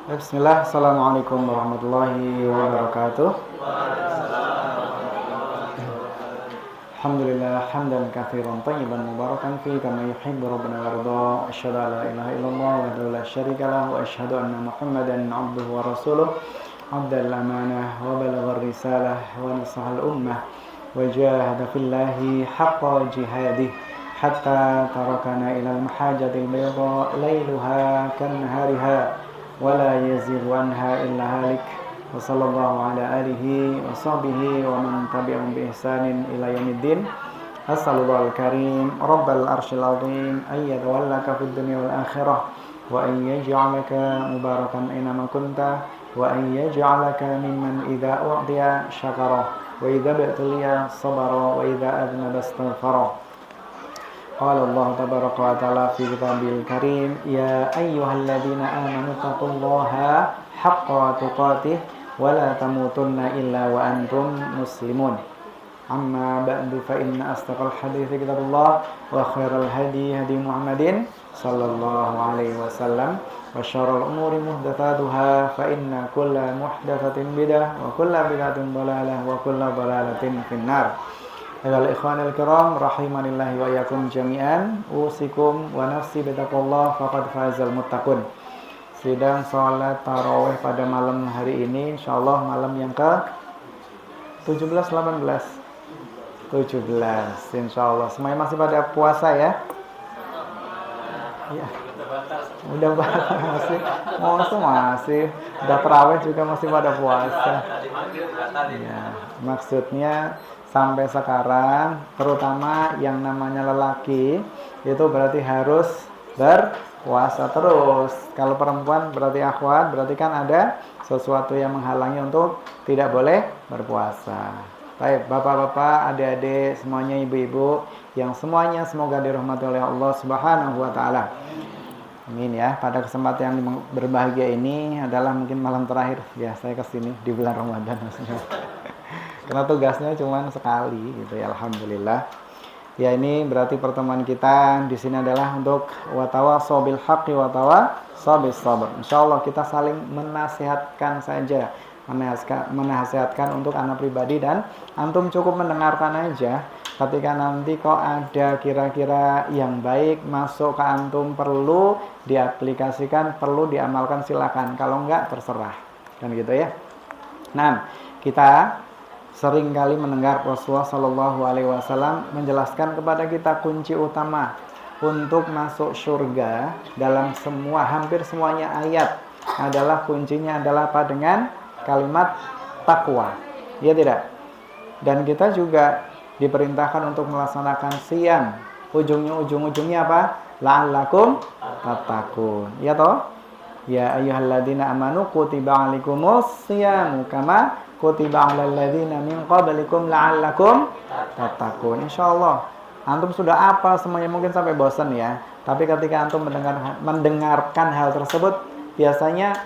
Bismillah, Assalamualaikum warahmatullahi wabarakatuh. Alhamdulillah, hamdan katsiran tayyiban mubarakan fi kama yuhibbu rabbuna warda. Asyhadu an la ilaha illallah wahdahu la syarika lahu wa asyhadu anna Muhammadan 'abduhu wa rasuluh. Addal amanah wa balagha risalah wa nasaha al-ummah wa jahada fillahi haqqa jihadih hatta tarakana ila al-mahajjatil bayda lailuha kan-nahariha ولا يزيغ عنها إلا هالك وصلى الله على آله وصحبه ومن تبعهم بإحسان إلى يوم الدين. أسأل الله الكريم رب العرش العظيم أن يتولاك في الدنيا والآخرة وأن يجعلك مباركا أينما كنت وأن يجعلك ممن إذا أعطي شكر وإذا ابتلي صبر وإذا أذنب استغفر. قال الله تبارك وتعالى في كتابه الكريم يا أيها الذين آمنوا اتقوا الله حق تقاته ولا تموتن إلا وأنتم مسلمون. أما بعد فإن أصدق الحديث كتاب الله وخير الهدي هدي محمد صلى الله عليه وسلم وشر الأمور محدثاتها فإن كل محدثة بدعة وكل بدعة ضلالة وكل ضلالة في النار. Ayuhal ikhwanil kiram rahimanillahi wa iyyakum jami'an, usikum wa nafsi bitaqwallah faqad fazal muttaqun. Sidang salat tarawih pada malam hari ini insyaallah malam yang ke 17 18 17 insyaallah. Semuanya masih pada puasa ya? Iya. Udah masih masih udah tarawih juga masih pada puasa. Ya, maksudnya sampai sekarang, terutama yang namanya lelaki, itu berarti harus berpuasa terus. Kalau perempuan berarti akhwat, berarti kan ada sesuatu yang menghalangi untuk tidak boleh berpuasa. Baik, bapak-bapak, adik-adik, semuanya ibu-ibu, yang semuanya semoga dirahmati oleh Allah Subhanahu wa Ta'ala. Amin ya. Pada kesempatan yang berbahagia ini adalah mungkin malam terakhir ya saya kesini di bulan Ramadan maksudnya. Karena tugasnya cuma sekali gitu ya, alhamdulillah. Ya ini berarti pertemuan kita di sini adalah untuk watawasaw bil haqqi watawasaw bis sabr. Insyaallah kita saling menasihatkan saja, menasihatkan untuk anak pribadi dan antum cukup mendengarkan aja. Ketika nanti kok ada kira-kira yang baik masuk ke antum perlu diaplikasikan, perlu diamalkan silakan. Kalau enggak terserah. Kan gitu ya. Nah, kita sering kali mendengar Rasulullah Shallallahu Alaihi Wasallam menjelaskan kepada kita kunci utama untuk masuk surga dalam hampir semuanya ayat adalah kuncinya adalah apa? Dengan kalimat takwa. Ya tidak? Dan kita juga diperintahkan untuk melaksanakan siyam. Ujungnya apa? La'allakum tattaqun. Ya toh? Ya ayyuhalladzina amanu kutiba alaikumus siyamu kama kutiba 'alal ladzina min qablikum la'allakum tattaqun. Insyaallah antum sudah apa semuanya, mungkin sampai bosan ya. Tapi ketika antum mendengarkan hal tersebut biasanya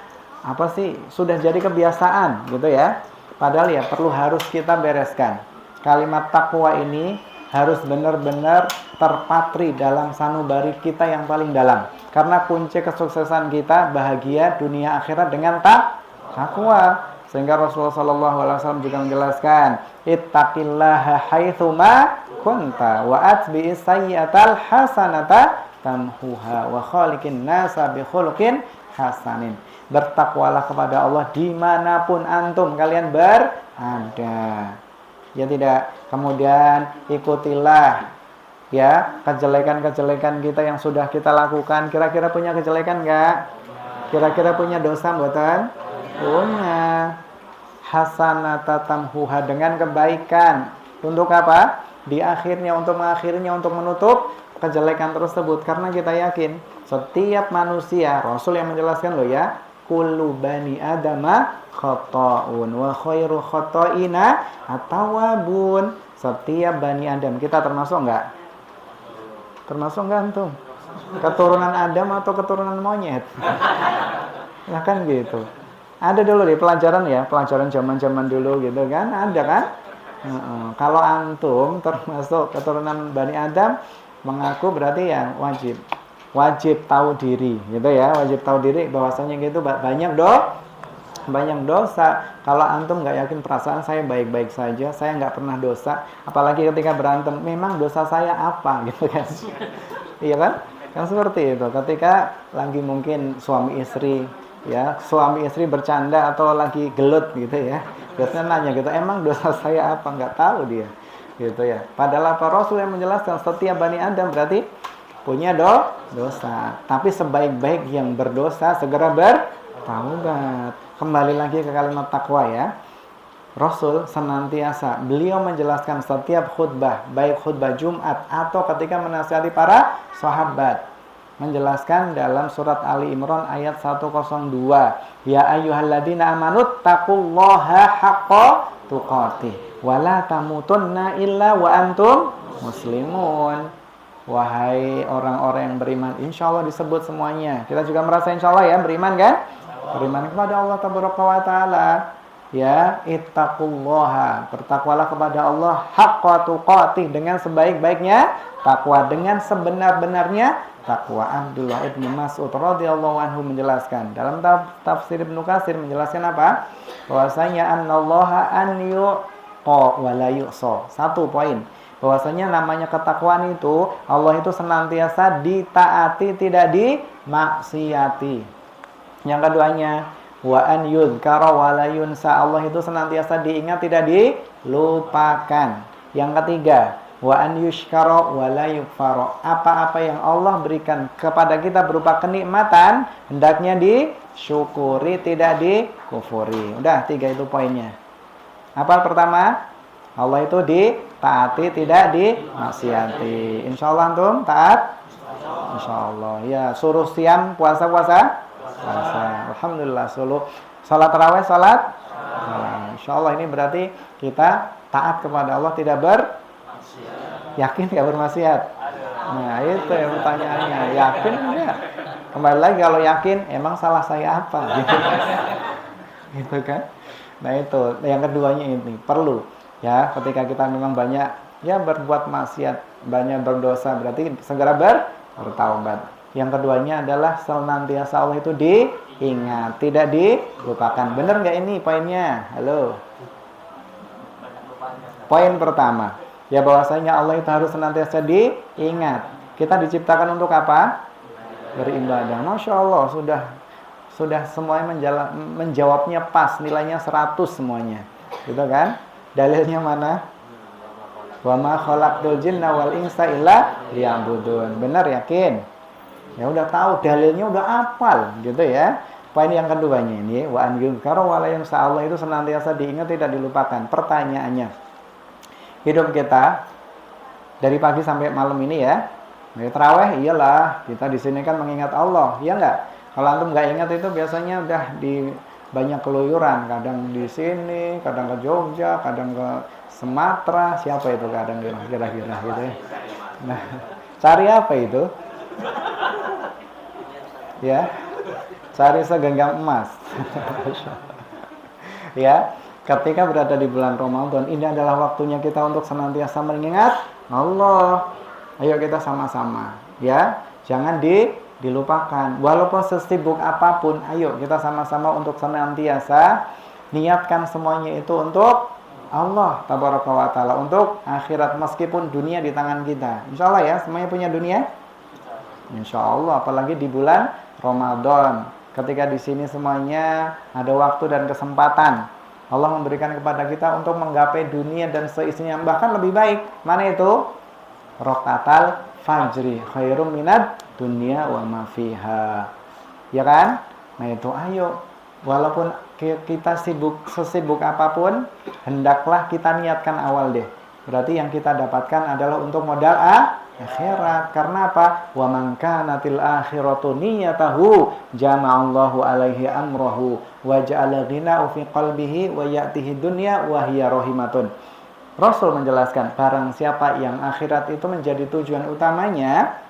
apa sih sudah jadi kebiasaan gitu ya. Padahal ya harus kita bereskan. Kalimat takwa ini harus benar-benar terpatri dalam sanubari kita yang paling dalam. Karena kunci kesuksesan kita bahagia dunia akhirat dengan takwa. Sehingga Rasulullah SAW juga menjelaskan, ittaqillaha haitsuma kunta wa atbi'is sayyi'atal hasanata tamhuha wa khaliqin nasa bi khuluqin hasanin. Bertakwalah kepada Allah dimanapun antum kalian berada. Ya tidak. Kemudian ikutilah ya kejelekan-kejelekan kita yang sudah kita lakukan. Kira-kira punya kejelekan enggak? Kira-kira punya dosa mboten? Punya. Hasanata tamhuha, dengan kebaikan. Untuk apa? Di akhirnya, untuk mengakhirinya, untuk menutup kejelekan tersebut. Karena kita yakin setiap manusia, Rasul yang menjelaskan loh ya, kullu bani adama khata'un wa khairu khata'ina at-tawwabun. Setiap bani Adam, kita termasuk enggak? Termasuk enggak antum? Keturunan Adam atau keturunan monyet? Ya kan gitu. Ada dulu di pelajaran ya, pelajaran zaman-zaman dulu gitu kan, ada kan? Kalau antum termasuk keturunan Bani Adam, mengaku berarti ya wajib wajib tahu diri, gitu ya. Wajib tahu diri bahwasanya gitu banyak dosa. Kalau antum nggak yakin perasaan saya baik-baik saja, saya nggak pernah dosa, apalagi ketika berantem, memang dosa saya apa gitu kan? Iya kan? Kan seperti itu. Ketika lagi mungkin suami istri bercanda atau lagi gelut gitu ya, biasanya nanya gitu, emang dosa saya apa? Nggak tahu dia, gitu ya. Padahal apa Rasul yang menjelaskan setiap Bani Adam berarti punya dosa. Tapi sebaik-baik yang berdosa segera bertaubat. Kembali lagi ke kalimat takwa ya. Rasul senantiasa beliau menjelaskan setiap khutbah, baik khutbah Jumat atau ketika menasihati para sahabat, menjelaskan dalam surat Ali Imran ayat 102, ya ayyuhalladzina amanu taqullaha haqqa tuqatih wa la tamutunna illa wa antum muslimun. Wahai orang-orang yang beriman, insya Allah disebut semuanya. Kita juga merasa insya Allah ya beriman kan? Beriman kepada Allah Tabaraka wa Ta'ala. Ya, ittaqullaha, bertakwalah kepada Allah haqqa tuqatih, dengan sebaik-baiknya takwa, dengan sebenar-benarnya takwa. Abdullah ibn Mas'ud radhiyallahu anhu menjelaskan dalam tafsir Ibnu Katsir, menjelaskan apa? Bahwasanya annallaha an yuqa wa la yu'sa. Satu poin, bahwasanya namanya ketakwaan itu Allah itu senantiasa ditaati, tidak dimaksiati. Yang keduanya, wa an yudhkara wa la yunsa, Allah itu senantiasa diingat, tidak dilupakan. Yang ketiga, wa an yushkara wa la yukfara, apa-apa yang Allah berikan kepada kita berupa kenikmatan hendaknya disyukuri, tidak dikufuri. Udah, 3 itu poinnya. Apa pertama? Allah itu ditaati, tidak dimaksiati. Insya Allah antum taat? Insya Allah. Ya, suruh siam puasa. Alhamdulillah. Salat tarawih, salat. Insya Allah ini berarti kita taat kepada Allah, tidak yakin nggak bermaksiat. Nah itu yang pertanyaannya, yakin enggak? Kembali lagi, kalau yakin, emang salah saya apa? Gitu kan? Nah itu yang keduanya, ini perlu ya, ketika kita memang banyak ya berbuat maksiat, banyak berdosa, berarti segera bertaubat. Yang keduanya adalah senantiasa Allah itu diingat, tidak dilupakan. Bener nggak ini poinnya? Halo. Poin pertama, ya bahwasanya Allah itu harus senantiasa diingat. Kita diciptakan untuk apa? Beribadah. Masya Allah, sudah semuanya menjawabnya pas, nilainya 100 semuanya. Gitu kan? Dalilnya mana? Wa ma khalaqtul jinna wal insa illa liya'budun. Benar, yakin? Ya udah tahu, dalilnya udah hafal gitu ya. Poin yang keduanya ini, wa an yuzkara wa la yunsa, Allah itu senantiasa diingat, tidak dilupakan. Pertanyaannya, hidup kita dari pagi sampai malam ini ya, tarawih iyalah, kita di sini kan mengingat Allah, ya enggak? Kalau antum nggak ingat itu biasanya udah di banyak keluyuran, kadang di sini, kadang ke Jogja, kadang ke Sumatera, siapa itu kadang kira-kira gitu ya. Nah, cari apa itu? Ya, cari segenggam emas. Ya, ketika berada di bulan Ramadan, ini adalah waktunya kita untuk senantiasa mengingat Allah. Ayo kita sama-sama, ya, jangan dilupakan. Walaupun sesibuk apapun, ayo kita sama-sama untuk senantiasa niatkan semuanya itu untuk Allah Tabaraka wa Ta'ala, untuk akhirat, meskipun dunia di tangan kita. Insya Allah ya, semuanya punya dunia. Insya Allah, apalagi di bulan Ramadan, ketika di sini semuanya ada waktu dan kesempatan. Allah memberikan kepada kita untuk menggapai dunia dan seisinya, bahkan lebih baik. Mana itu? Rakatul fajri khairum minad dunya wa ma fiha. Ya kan? Nah itu, ayo, walaupun kita sesibuk apapun, hendaklah kita niatkan awal deh. Berarti yang kita dapatkan adalah untuk modal akhirat. Karena apa? Wa man kanatil akhiratu niyatahu jama'allahu alaihi amrahu wa ja'ala ghina'u fi qalbihi wa ya'tihi dunya wa hiya rahimatun. Rasul menjelaskan, barang siapa yang akhirat itu menjadi tujuan utamanya,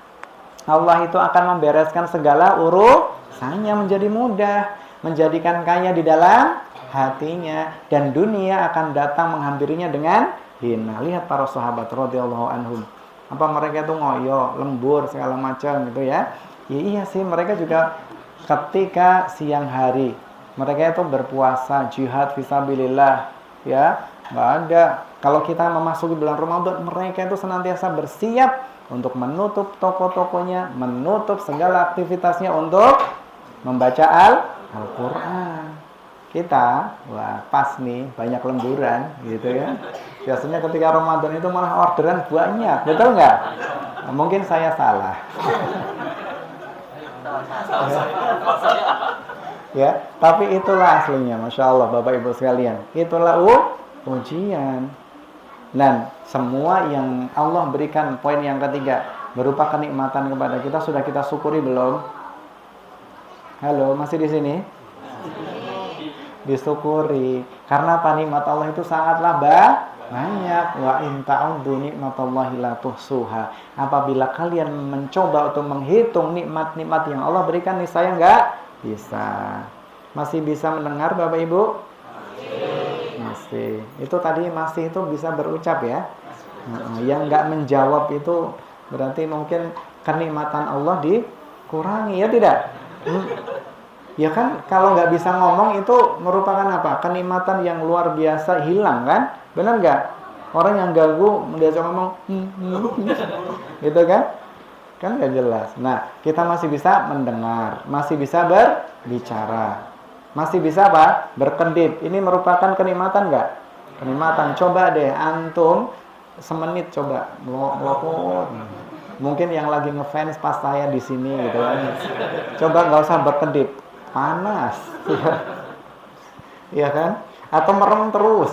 Allah itu akan membereskan segala urusannya menjadi mudah, menjadikan kaya di dalam hatinya, dan dunia akan datang menghampirinya dengan hina. Lihat para sahabat radhiyallahu anhum, apa mereka itu ngoyo, lembur segala macam gitu ya. Ya, iya sih, mereka juga ketika siang hari mereka itu berpuasa, jihad fisabilillah, ya nggak ada. Kalau kita memasuki bulan Ramadan, mereka itu senantiasa bersiap untuk menutup toko-tokonya, menutup segala aktivitasnya untuk membaca Al-Quran. Kita, wah pas nih, banyak lemburan, gitu ya. Biasanya ketika Ramadan itu malah orderan banyak, betul nggak? Nah, mungkin saya salah. Ya, tapi itulah aslinya, Masya Allah, Bapak Ibu sekalian. Itulah ujian. Dan semua yang Allah berikan, poin yang ketiga, berupa kenikmatan kepada kita, sudah kita syukuri belum? Halo, masih di sini? Disyukuri. Karena apa? Nikmat Allah itu sangatlah banyak. Wa in ta'uddu nikmatallahi la tuhsuha. Apabila kalian mencoba untuk menghitung nikmat-nikmat yang Allah berikan, niscaya nggak bisa. Masih bisa mendengar Bapak Ibu? Masih. Itu tadi masih itu bisa berucap ya. Yang nggak menjawab itu berarti mungkin kenikmatan Allah dikurangi, ya tidak? Ya kan, kalau nggak bisa ngomong itu merupakan apa? Kenikmatan yang luar biasa hilang kan? Benar nggak? Orang yang ganggu diajak ngomong, gitu kan? Kan nggak jelas. Nah, kita masih bisa mendengar, masih bisa berbicara, masih bisa apa? Berkedip. Ini merupakan kenikmatan nggak? Kenikmatan. Coba deh antum semenit coba melopot. Mungkin yang lagi ngefans pas saya di sini gitu kan. Coba nggak usah berkedip, panas, iya kan? Atau merem terus.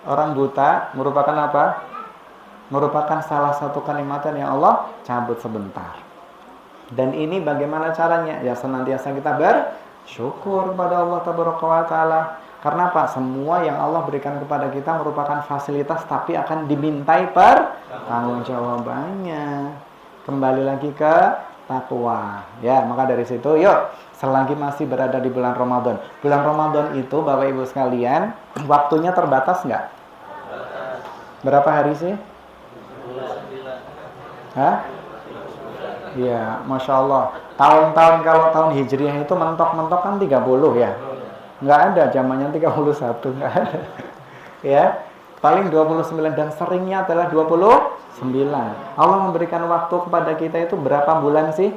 Orang buta merupakan apa? Merupakan salah satu kenikmatan yang Allah cabut sebentar. Dan ini bagaimana caranya? Ya senantiasa kita bersyukur pada Allah Tabaraka wa Ta'ala. Karena apa? Semua yang Allah berikan kepada kita merupakan fasilitas, tapi akan dimintai pertanggungjawabannya. Kembali lagi ke takwa. Ya, maka dari situ yuk, selagi masih berada di bulan Ramadan. Bulan Ramadan itu Bapak Ibu sekalian, waktunya terbatas nggak? Berapa hari sih? Hah? Ya, Masya Allah. Tahun-tahun, kalau tahun Hijriah itu mentok-mentok kan 30 ya. Nggak ada zamannya 31, nggak ada. Ya, paling 29 dan seringnya adalah 29. Allah memberikan waktu kepada kita itu berapa bulan sih?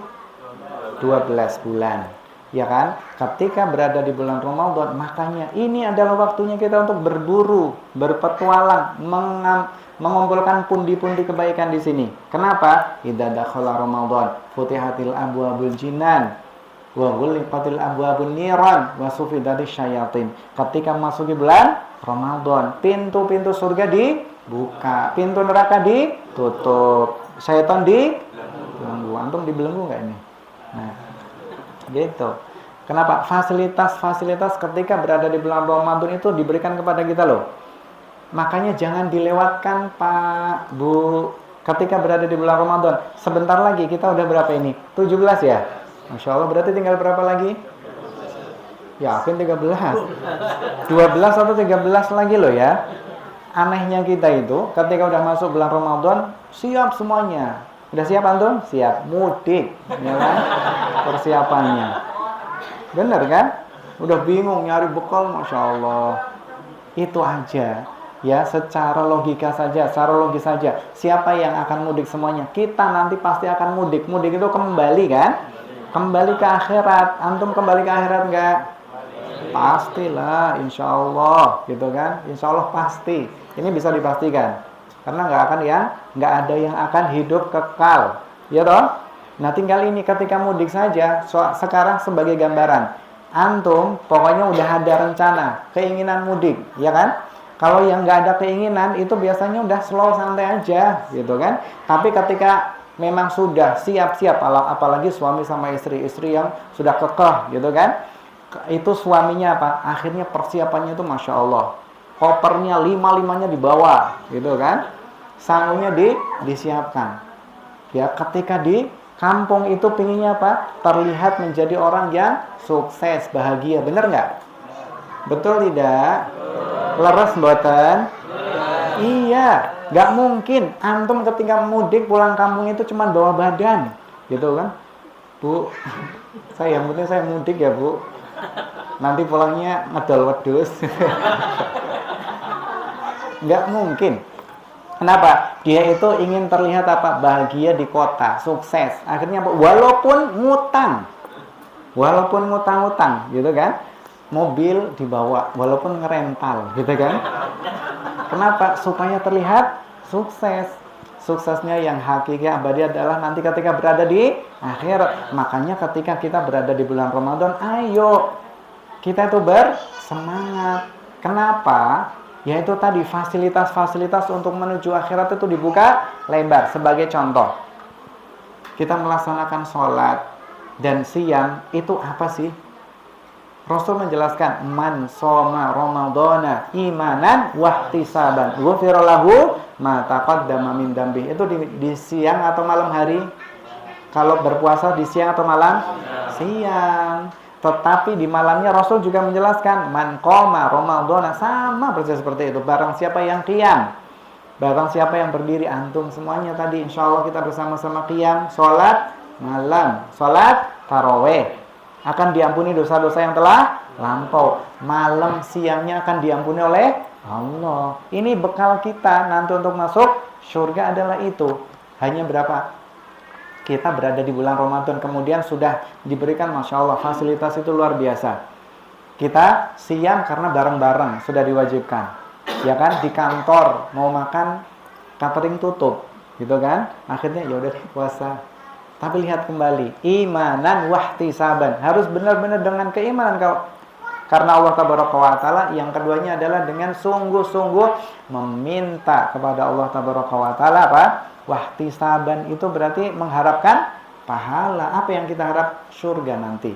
12 bulan. Ya kan? Ketika berada di bulan Ramadan, makanya ini adalah waktunya kita untuk berburu, berpetualang, mengumpulkan pundi-pundi kebaikan di sini. Kenapa? Idza dakhala Ramadan, futihatil abwabul jinan wa ghulqatil abwabun niran wa sufidatis syayatin. Ketika masuki bulan Ramadan, pintu-pintu surga dibuka, pintu neraka ditutup, syaitan dibelenggu. Antum dibelenggu nggak ini? Nah, gitu. Kenapa? Fasilitas-fasilitas ketika berada di bulan Ramadan itu diberikan kepada kita loh. Makanya jangan dilewatkan Pak, Bu. Ketika berada di bulan Ramadan, sebentar lagi kita udah berapa ini? 17 ya? Masya Allah, berarti tinggal berapa lagi? Yakin 13? 12 atau 13 lagi loh ya. Anehnya kita itu ketika udah masuk bulan Ramadan, siap semuanya. Udah siap antum? Siap. Mudik, ya kan? Persiapannya. Bener kan? Udah bingung nyari bekal, Masya Allah. Itu aja. Ya, secara logika saja, secara logis saja. Siapa yang akan mudik semuanya? Kita nanti pasti akan mudik. Mudik itu kembali kan? Kembali ke akhirat. Antum kembali ke akhirat enggak? Pastilah, insya Allah, gitu kan? Insya Allah pasti. Ini bisa dipastikan. Karena nggak ada yang akan hidup kekal, ya toh? Nah, tinggal ini ketika mudik saja. Sekarang sebagai gambaran, antum pokoknya udah ada rencana, keinginan mudik, ya kan? Kalau yang nggak ada keinginan itu biasanya udah slow, santai aja, gitu kan? Tapi ketika memang sudah siap-siap, apalagi suami sama istri yang sudah kekeh, gitu kan? Itu suaminya apa? Akhirnya persiapannya itu Masya Allah. Kopernya 5-5-nya dibawa, gitu kan? Sangunya disiapkan. Ya, ketika di kampung itu pinginnya apa? Terlihat menjadi orang yang sukses, bahagia. Bener nggak? Betul tidak? Leres mboten? Iya, nggak mungkin antum ketika mudik pulang kampung itu cuma bawa badan, gitu kan? Bu, yang penting saya mudik ya Bu. Nanti pulangnya ngedol wedus. Nggak mungkin. Kenapa? Dia itu ingin terlihat apa? Bahagia di kota, sukses. Akhirnya walaupun ngutang-ngutang, gitu kan? Mobil dibawa, walaupun ngerental, gitu kan? Kenapa? Supaya terlihat sukses. Suksesnya yang hakiki abadi adalah nanti ketika berada di akhirat. Makanya ketika kita berada di bulan Ramadan, ayo kita itu bersemangat. Kenapa? Yaitu tadi fasilitas-fasilitas untuk menuju akhirat itu dibuka lebar. Sebagai contoh, kita melaksanakan sholat dan siang itu apa sih? Rasul menjelaskan, man shoma ramadhana imanan wahtisaban ghufira lahu ma taqaddama min dambi. Itu di siang atau malam hari? Kalau berpuasa di siang atau malam? Siang. Tetapi di malamnya Rasul juga menjelaskan, man qoma ramadhana, sama persis seperti itu. Barang siapa yang qiyam, barang siapa yang berdiri, antum semuanya tadi insya Allah kita bersama-sama qiyam, sholat malam, sholat taraweh, akan diampuni dosa-dosa yang telah lampau. Malam siangnya akan diampuni oleh Allah. Ini bekal kita nanti untuk masuk surga adalah itu. Hanya berapa? Kita berada di bulan Ramadan, kemudian sudah diberikan, Masya Allah, fasilitas itu luar biasa. Kita siang karena bareng-bareng, sudah diwajibkan. Ya kan, di kantor, mau makan, catering tutup. Gitu kan, akhirnya yaudah puasa. Tapi lihat kembali, imanan wahtisaban. Harus benar-benar dengan keimanan kalau karena Allah Tabaraka wa Ta'ala. Yang keduanya adalah dengan sungguh-sungguh meminta kepada Allah Tabaraka wa Ta'ala apa? Wahtisaban itu berarti mengharapkan pahala. Apa yang kita harap? Surga nanti.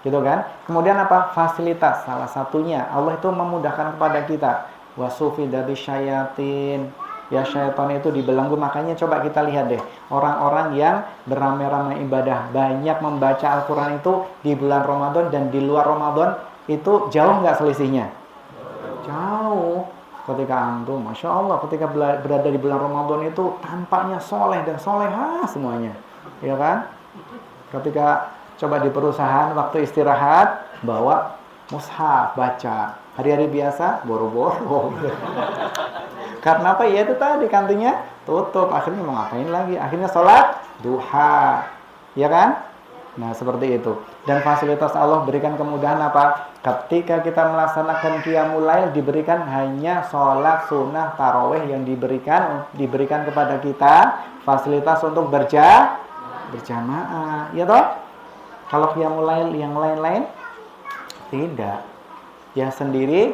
Gitu kan? Kemudian apa? Fasilitas. Salah satunya Allah itu memudahkan kepada kita. Wasufida bisyayatin. Ya, syaitan itu dibelenggu. Makanya coba kita lihat deh, orang-orang yang beramai-ramai ibadah, banyak membaca Al-Quran itu di bulan Ramadan dan di luar Ramadan, itu jauh nggak selisihnya? Jauh. Ketika antum, Masya Allah, ketika berada di bulan Ramadan itu tampaknya soleh dan solehah semuanya, ya kan? Ketika coba di perusahaan, waktu istirahat, bawa mushaf, baca. Hari-hari biasa, boro-boro. Karena apa? Ya itu tadi, kantinnya tutup. Akhirnya mau ngapain lagi? Akhirnya sholat duha, ya kan? Nah, seperti itu. Dan fasilitas Allah berikan kemudahan apa? Ketika kita melaksanakan qiyamul lail, diberikan hanya sholat sunnah taraweh yang diberikan kepada kita fasilitas untuk berjamaah, ya toh? Kalau qiyamul lail yang lain-lain tidak, ya sendiri.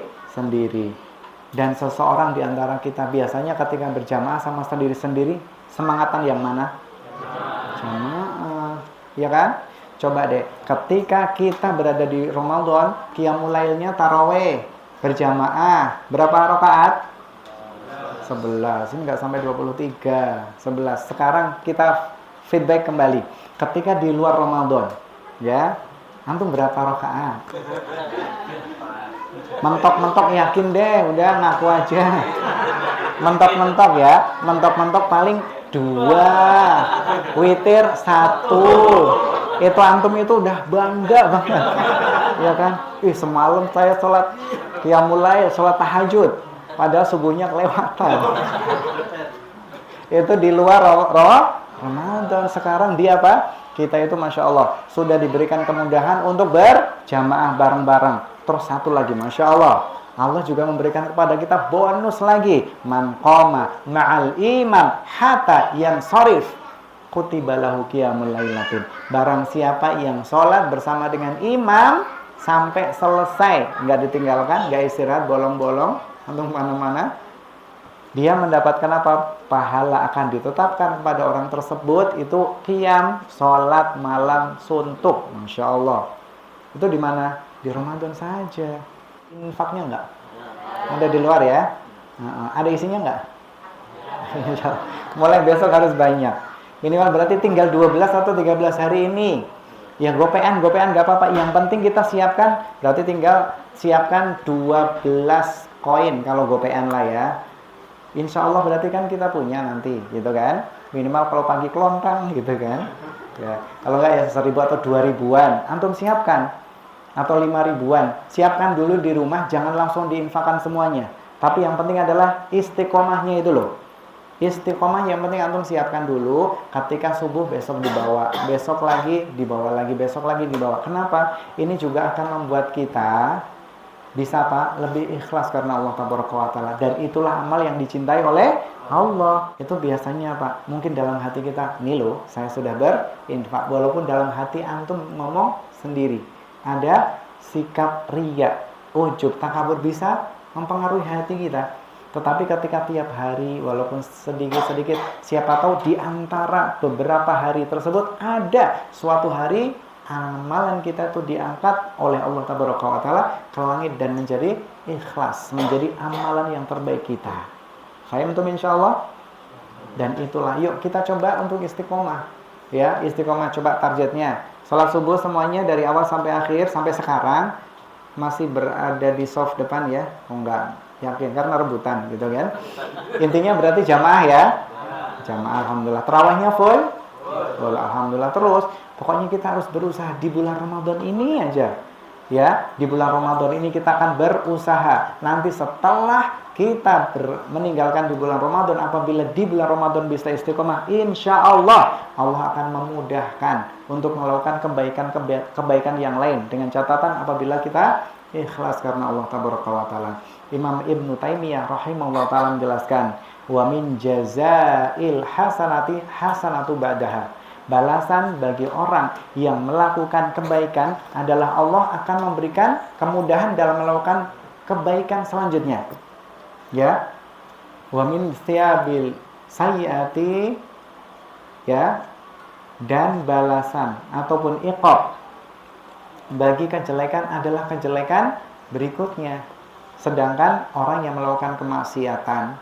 Dan seseorang di antara kita biasanya ketika berjamaah sama sendiri-sendiri, semangatan yang mana? Jamaah, ya kan? Coba deh, ketika kita berada di Ramadan, qiyamul lailnya taraweh, berjamaah, berapa rakaat? 11, ini nggak sampai 23, 11. Sekarang kita feedback kembali. Ketika di luar Ramadan, ya, antum berapa rakaat? Mentok-mentok yakin deh, udah ngaku aja. Mentok-mentok ya, mentok-mentok paling 2, witir 1. Itu antum itu udah bangga banget, ya kan? Semalam saya sholat qiyamul lail, sholat tahajud, padahal subuhnya kelewatan. Itu di luar Ramadan. Sekarang dia apa? Kita itu Masya Allah sudah diberikan kemudahan untuk berjamaah bareng-bareng. Terus satu lagi, Masya Allah, Allah juga memberikan kepada kita bonus lagi. Man qoma ma'al imam hatta yansharif kutiba lahu qiyamul lailatin. Barang siapa yang sholat bersama dengan imam sampai selesai, nggak ditinggalkan, nggak istirahat bolong-bolong untuk mana-mana, dia mendapatkan apa? Pahala akan ditetapkan kepada orang tersebut itu qiyam, sholat malam suntuk. Masya Allah. Itu di mana? Di Ramadan saja. Infaknya enggak? Ada di luar ya? Ada isinya enggak? Mulai besok harus banyak. Minimal berarti tinggal 12 atau 13 hari ini. Ya gopean enggak apa-apa. Yang penting kita siapkan, berarti tinggal siapkan 12 koin kalau gopean lah ya. Insya Allah berarti kan kita punya nanti, gitu kan? Minimal kalau pagi kelontang, gitu kan? Ya, kalau nggak ya 1.000 atau 2.000-an, antum siapkan, atau 5.000-an, siapkan dulu di rumah, jangan langsung diinfakkan semuanya. Tapi yang penting adalah istiqomahnya itu loh. Istiqomah yang penting antum siapkan dulu, ketika subuh besok dibawa, besok lagi dibawa lagi, besok lagi dibawa. Kenapa? Ini juga akan membuat kita bisa Pak lebih ikhlas karena Allah Taala, dan itulah amal yang dicintai oleh Allah. Itu biasanya Pak, mungkin dalam hati kita, nih loh saya sudah berinfak, walaupun dalam hati antum ngomong sendiri ada sikap riya, ujub, takabur bisa mempengaruhi hati kita. Tetapi ketika tiap hari walaupun sedikit-sedikit, siapa tahu di antara beberapa hari tersebut ada suatu hari amalan kita itu diangkat oleh Allah Taala ke langit dan menjadi ikhlas, menjadi amalan yang terbaik kita. Saya untuk insya Allah. Dan itulah, yuk kita coba untuk istiqomah. Ya, istiqomah, coba targetnya. Salat subuh semuanya dari awal sampai akhir, sampai sekarang masih berada di soft depan ya. Oh enggak, yakin karena rebutan gitu kan. Intinya berarti jamaah ya. Jamaah, alhamdulillah. Tarawihnya full? Full, alhamdulillah. Terus pokoknya kita harus berusaha di bulan Ramadan ini aja. Ya, di bulan Ramadan ini kita akan berusaha. Nanti setelah kita meninggalkan di bulan Ramadan, apabila di bulan Ramadan bisa istiqomah, insya Allah Allah akan memudahkan untuk melakukan kebaikan yang lain, dengan catatan apabila kita ikhlas karena Allah Taala. Imam Ibnu Taimiyah rahimahullah taala menjelaskan, wa min jazail hasanati hasanatu ba'daha. Balasan bagi orang yang melakukan kebaikan adalah Allah akan memberikan kemudahan dalam melakukan kebaikan selanjutnya. Ya. Wa min thiyabil sayyiati, ya, dan balasan ataupun iqab bagi kejelekan adalah kejelekan berikutnya. Sedangkan orang yang melakukan kemaksiatan,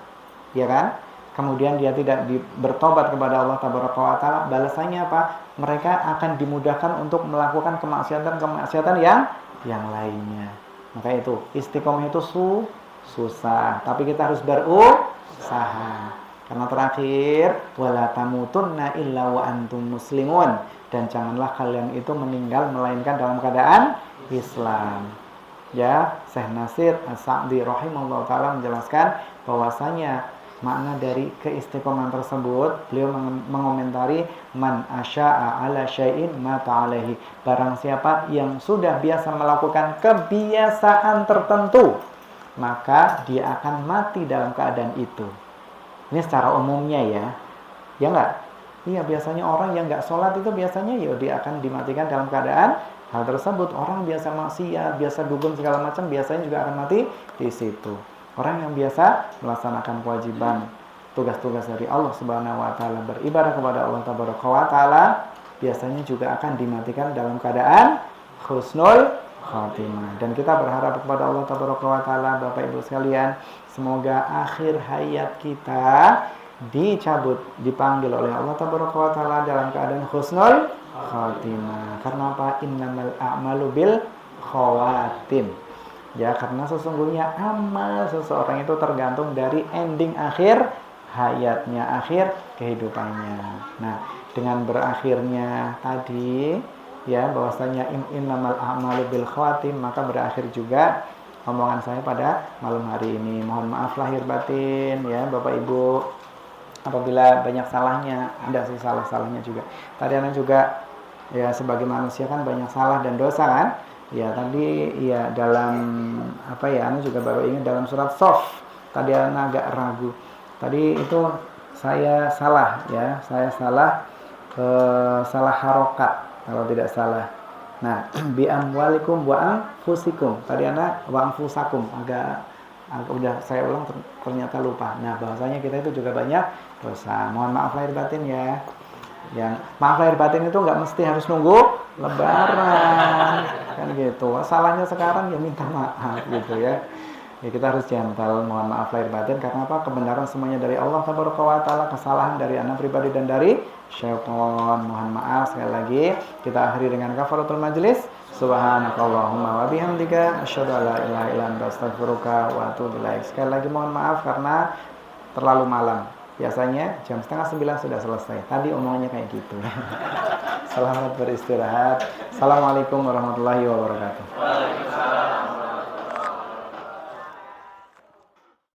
ya kan, kemudian dia tidak bertobat kepada Allah Taala, balasannya apa? Mereka akan dimudahkan untuk melakukan kemaksiatan yang lainnya. Maka itu istiqomah itu susah, tapi kita harus berusaha. Karena terakhir, wala tamutunna illa wa antum muslimun, dan janganlah kalian itu meninggal melainkan dalam keadaan Islam. Ya, Syekh Nasir As-Sa'di rahimahullah taala menjelaskan bahwasanya makna dari keistiqomahan tersebut, beliau mengomentari, man asya'a ala syai'in mata alaihi. Barang siapa yang sudah biasa melakukan kebiasaan tertentu, maka dia akan mati dalam keadaan itu. Ini secara umumnya ya. Ya enggak? Iya, biasanya orang yang enggak sholat itu biasanya ya dia akan dimatikan dalam keadaan hal tersebut. Orang biasa maksiat, biasa dugem segala macam, biasanya juga akan mati di situ. Orang yang biasa melaksanakan kewajiban, tugas-tugas dari Allah Subhanahu wa taala, beribadah kepada Allah Taala, biasanya juga akan dimatikan dalam keadaan husnul khatimah. Dan kita berharap kepada Allah Taala, Bapak Ibu sekalian, semoga akhir hayat kita dicabut, dipanggil oleh Allah Taala dalam keadaan husnul khatimah. Karena apa? Innamal a'malu bil khawatim. Ya, karena sesungguhnya amal seseorang itu tergantung dari ending akhir hayatnya, akhir kehidupannya. Nah, dengan berakhirnya tadi, ya, bahwasanya innamal a'malu bil khawatim, maka berakhir juga omongan saya pada malam hari ini. Mohon maaf lahir batin ya Bapak Ibu, apabila banyak salahnya, ada sih salah-salahnya juga. Tadi anak juga ya sebagai manusia kan banyak salah dan dosa kan. Ya tadi ya dalam apa ya, anu juga baru ingat dalam surat Sof. Tadi anak agak ragu. Tadi itu saya salah ya, saya salah salah harokat kalau tidak salah. Nah, bi amwalikum wa anfusikum. Tadi anak wa anfusakum agak udah saya ulang ternyata lupa. Nah, bahasanya kita itu juga banyak dosa. Mohon maaf lahir batin ya. Yang maaf lahir batin itu nggak mesti harus nunggu lebaran kan gitu. Salahnya sekarang ya minta maaf gitu ya. Ya kita harus gentle, mohon maaf lahir batin. Karena apa? Kebenaran semuanya dari Allah Taala, kesalahan dari anak pribadi dan dari syaitan. Mohon maaf sekali lagi. Kita akhiri dengan kafaratul majlis. Subhanakallahumma wa bihamdika asyhadu an la ilaha illa anta astaghfiruka wa atubu ilaik. Sekali lagi mohon maaf karena terlalu malam. Biasanya jam setengah 9 sudah selesai. Tadi omongannya kayak gitu. Selamat beristirahat. Assalamualaikum warahmatullahi wabarakatuh.